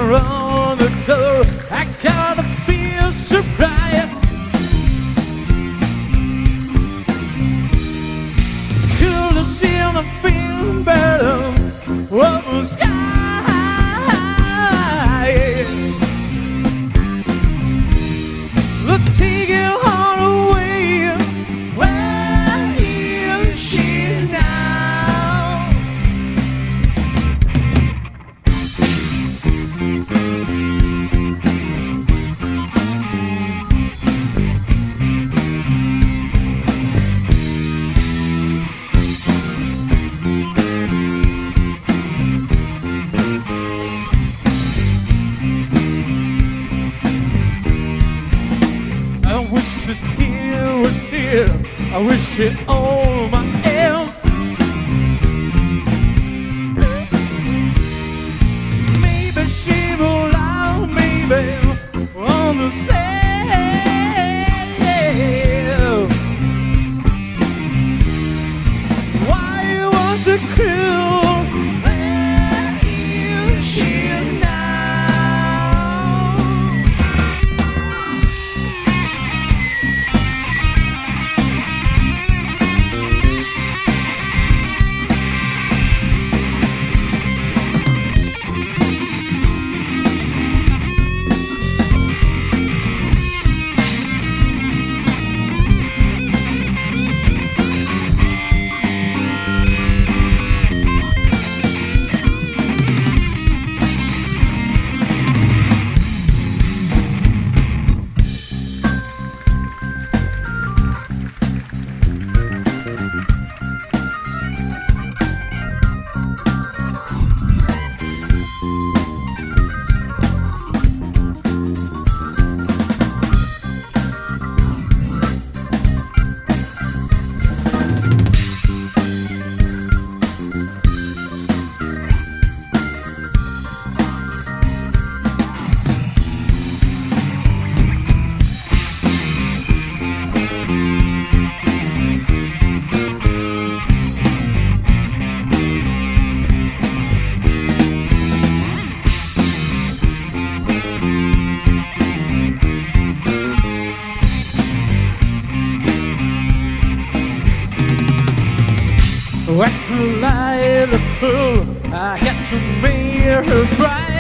around the door. I gotta feel surprised. Could have seen a feeling better of the sky. Look, take your heart away. Where is she now? I wish this here was here. I wish it all my air. Maybe she will love me, babe, on the same. Why was it cruel? Where is she now? Wet to light a fool, I had to make her cry.